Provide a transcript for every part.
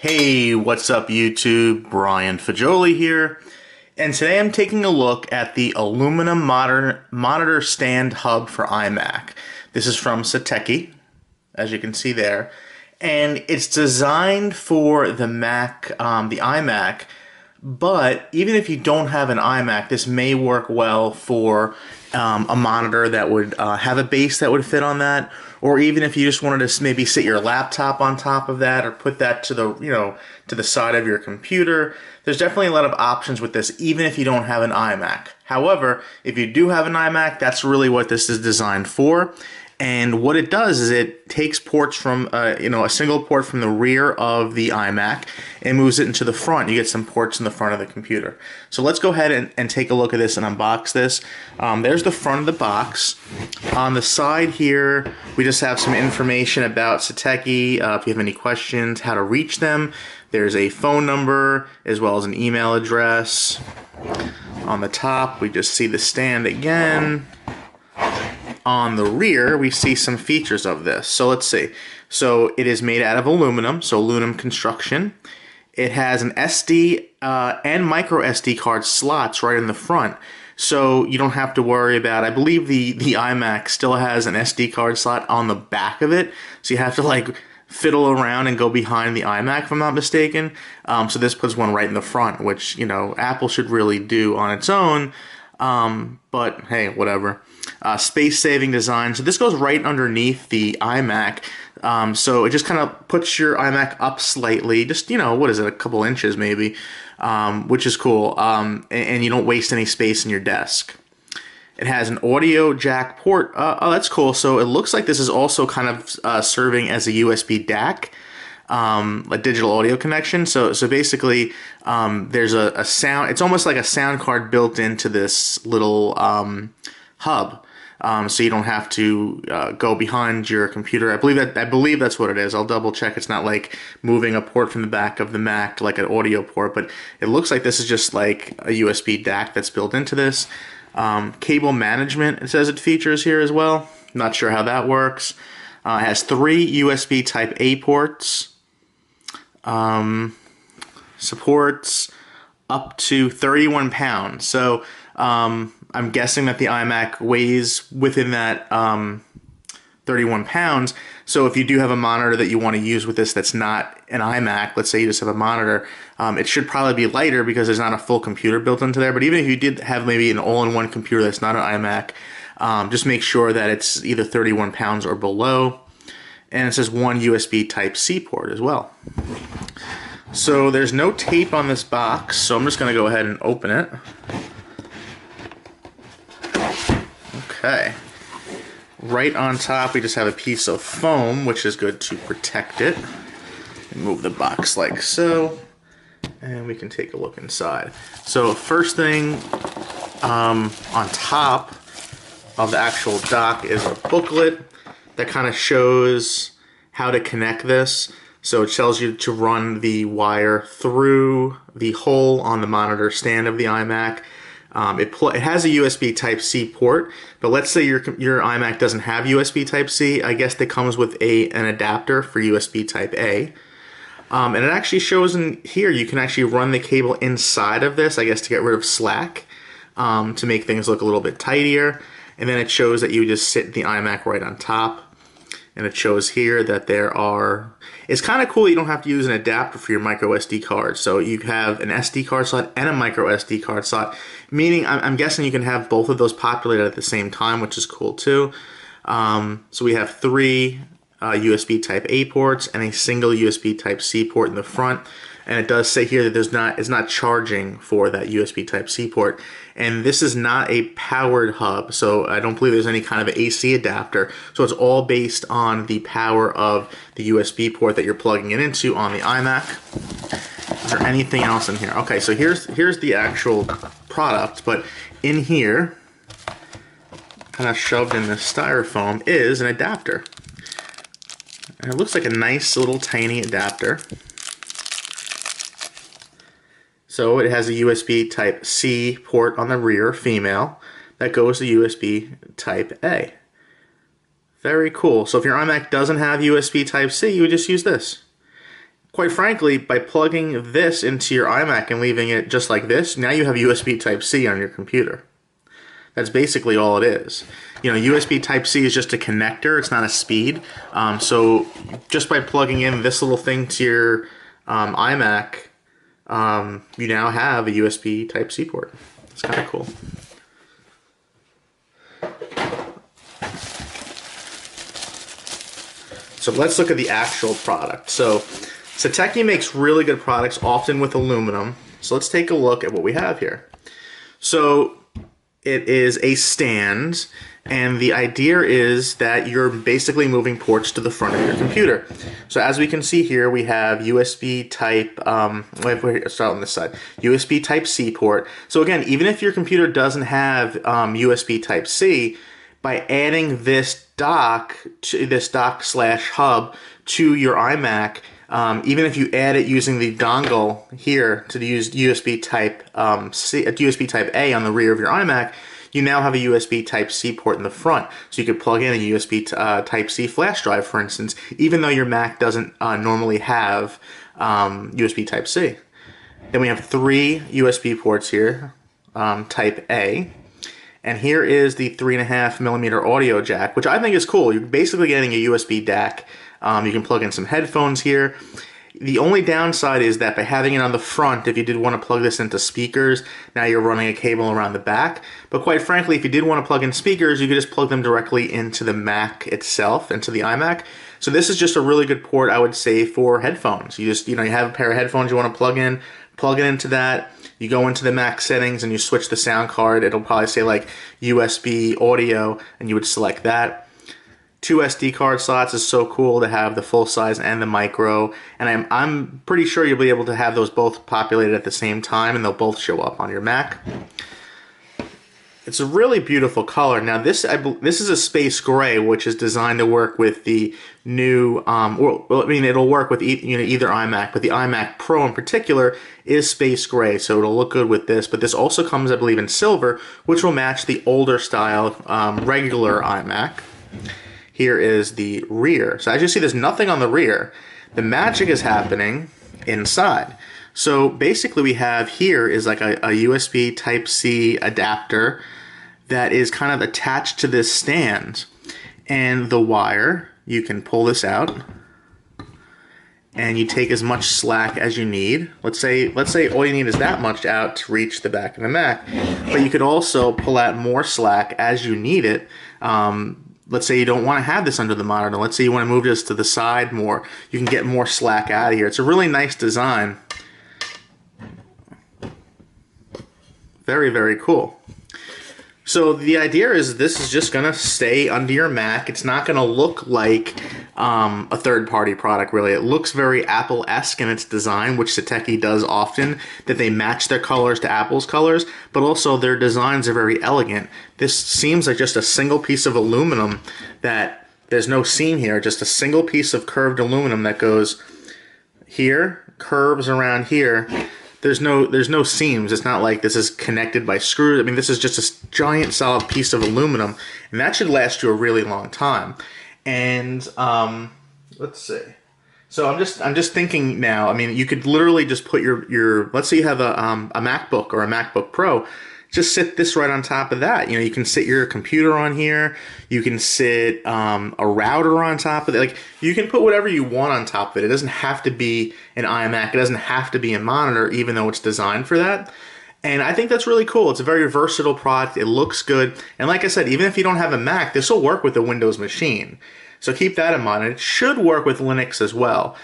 Hey, what's up YouTube? Brian Fagioli here, and today I'm taking a look at the aluminum monitor stand hub for iMac. This is from Satechi, as you can see there, and it's designed for the iMac, but even if you don't have an iMac, this may work well for a monitor that would have a base that would fit on that, or even if you just wanted to maybe sit your laptop on top of that, or put that to the side of your computer. There's definitely a lot of options with this, even if you don't have an iMac. However, if you do have an iMac, that's really what this is designed for. And what it does is it takes ports from, a single port from the rear of the iMac and moves it into the front. You get some ports in the front of the computer. So let's go ahead and take a look at this and unbox this. There's the front of the box. On the side here, we just have some information about Satechi. If you have any questions, how to reach them. There's a phone number as well as an email address. On the top, we just see the stand again. On the rear, we see some features of this. So let's see. So it is made out of aluminum, so aluminum construction. It has an SD and micro SD card slots right in the front. So you don't have to worry about, I believe the iMac still has an SD card slot on the back of it. So you have to fiddle around and go behind the iMac, if I'm not mistaken. So this puts one right in the front, which, Apple should really do on its own. But hey, whatever. Space-saving design. So this goes right underneath the iMac. So it just kind of puts your iMac up slightly, just, what is it, a couple inches maybe, which is cool. And you don't waste any space in your desk. It has an audio jack port. Oh, that's cool. So it looks like this is also kind of serving as a USB DAC. A digital audio connection. So basically, there's a sound. It's almost like a sound card built into this little hub. So you don't have to go behind your computer. I believe that's what it is. I'll double check. It's not like moving a port from the back of the Mac to like an audio port, but it looks like this is just like a USB DAC that's built into this. Cable management, it says it features here as well. Not sure how that works. It has 3 USB Type A ports. Supports up to 31 pounds. So I'm guessing that the iMac weighs within that 31 pounds. So if you do have a monitor that you want to use with this that's not an iMac, let's say you just have a monitor, it should probably be lighter because there's not a full computer built into there. But even if you did have maybe an all-in-one computer that's not an iMac, just make sure that it's either 31 pounds or below. And it says 1 USB Type-C port as well. So there's no tape on this box, so I'm just going to go ahead and open it. Okay. Right on top, we just have a piece of foam, which is good to protect it. Move the box like so, and we can take a look inside. So first thing on top of the actual dock is a booklet that kind of shows how to connect this. So it tells you to run the wire through the hole on the monitor stand of the iMac. It has a USB Type-C port, but let's say your iMac doesn't have USB Type-C. I guess that comes with an adapter for USB Type-A. And it actually shows in here you can actually run the cable inside of this, I guess to get rid of slack, to make things look a little bit tidier. And then it shows that you just sit the iMac right on top. And it shows here that it's kind of cool you don't have to use an adapter for your micro SD card. So you have an SD card slot and a micro SD card slot, meaning I'm guessing you can have both of those populated at the same time, which is cool too. So we have 3 USB Type A ports and a single USB Type C port in the front. And it does say here that it's not charging for that USB Type C port. And this is not a powered hub, so I don't believe there's any kind of AC adapter. So it's all based on the power of the USB port that you're plugging it into on the iMac. Is there anything else in here? Okay, so here's the actual product, but in here, kind of shoved in the styrofoam, is an adapter. And it looks like a nice little tiny adapter. So it has a USB Type-C port on the rear, female, that goes to USB Type-A. Very cool. So if your iMac doesn't have USB Type-C, you would just use this. quite frankly, by plugging this into your iMac and leaving it just like this, now you have USB Type-C on your computer. That's basically all it is. You know, USB Type-C is just a connector, it's not a speed. So just by plugging in this little thing to your iMac, you now have a USB Type-C port. It's kind of cool. So let's look at the actual product. So Satechi makes really good products, often with aluminum. So let's take a look at what we have here. So it is a stand, and the idea is that you're basically moving ports to the front of your computer. So as we can see here, we have USB Type, let's start on this side, USB Type-C port. So again, even if your computer doesn't have USB Type-C, by adding this dock slash hub to your iMac, even if you add it using the dongle here to use USB Type USB Type A on the rear of your iMac, you now have a USB Type-C port in the front. So you could plug in a USB Type-C flash drive, for instance, even though your Mac doesn't normally have USB Type-C. Then we have 3 USB ports here, Type A. And here is the 3.5mm audio jack, which I think is cool. You're basically getting a USB DAC. You can plug in some headphones here. The only downside is that by having it on the front, if you did want to plug this into speakers, now you're running a cable around the back. But quite frankly, if you did want to plug in speakers, you could just plug them directly into the Mac itself, into the iMac. So this is just a really good port, I would say, for headphones. You just, you have a pair of headphones you want to plug it into that. You go into the Mac settings and you switch the sound card. It'll probably say like USB audio, and you would select that. 2 SD card slots is so cool to have the full size and the micro, and I'm pretty sure you'll be able to have those both populated at the same time, and they'll both show up on your Mac. It's a really beautiful color. Now this is a space gray, which is designed to work with the new, it'll work with either iMac, but the iMac Pro in particular is space gray, so it'll look good with this. But this also comes, I believe, in silver, which will match the older style regular iMac. Here is the rear. So as you see, there's nothing on the rear. The magic is happening inside. So basically we have here is like a USB Type-C adapter that is kind of attached to this stand. And the wire, you can pull this out and you take as much slack as you need. Let's say all you need is that much out to reach the back of the Mac. But you could also pull out more slack as you need it. Let's say you don't want to have this under the monitor. Let's say you want to move this to the side more. You can get more slack out of here. It's a really nice design. Very, very cool. So the idea is this is just going to stay under your Mac. It's not going to look like a third-party product, really. It looks very Apple-esque in its design, which Satechi does often, that they match their colors to Apple's colors, but also their designs are very elegant. This seems like just a single piece of aluminum that there's no seam here, just a single piece of curved aluminum that goes here, curves around here. There's no seams. It's not like this is connected by screws. I mean, this is just a giant solid piece of aluminum, and that should last you a really long time. And let's see. So I'm just thinking now. I mean, you could literally just put your let's say you have a MacBook or a MacBook Pro. Just sit this right on top of that. You can sit your computer on here. You can sit a router on top of it. Like, you can put whatever you want on top of it. It doesn't have to be an iMac. It doesn't have to be a monitor, even though it's designed for that. And I think that's really cool. It's a very versatile product. It looks good. And like I said, even if you don't have a Mac, this will work with a Windows machine. So keep that in mind. It should work with Linux as well.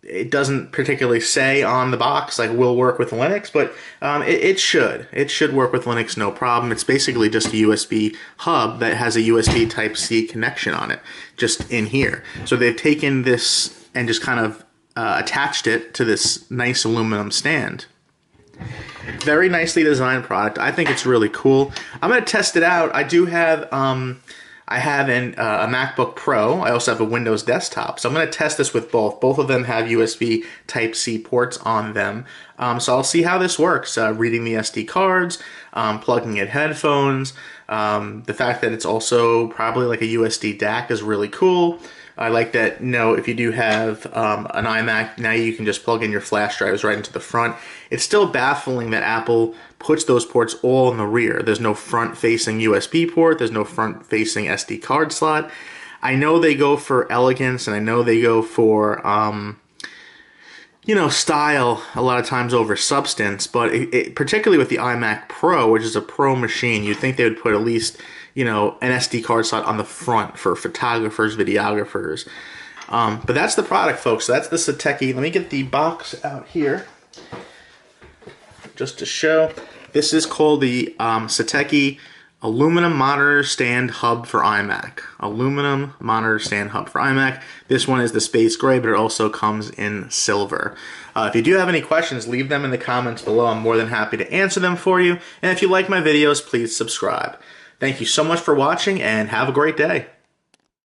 It doesn't particularly say on the box like will work with Linux, but it should. It should work with Linux, no problem. It's basically just a USB hub that has a USB Type-C connection on it, just in here. So they've taken this and just kind of attached it to this nice aluminum stand. Very nicely designed product. I think it's really cool. I'm going to test it out. I do have a MacBook Pro. I also have a Windows desktop. So I'm going to test this with both. Both of them have USB Type-C ports on them. So I'll see how this works. Reading the SD cards, plugging in headphones. The fact that it's also probably like a USD DAC is really cool. I like that, if you do have an iMac, now you can just plug in your flash drives right into the front. It's still baffling that Apple puts those ports all in the rear. There's no front-facing USB port. There's no front-facing SD card slot. I know they go for elegance, and I know they go for, style a lot of times over substance, but particularly with the iMac Pro, which is a pro machine, you'd think they would put at least, an SD card slot on the front for photographers, videographers. But that's the product, folks. That's the Satechi. Let me get the box out here just to show. This is called the Satechi Aluminum Monitor Stand Hub for iMac. Aluminum Monitor Stand Hub for iMac. This one is the space gray, but it also comes in silver. If you do have any questions, leave them in the comments below. I'm more than happy to answer them for you. And if you like my videos, please subscribe. Thank you so much for watching, and have a great day.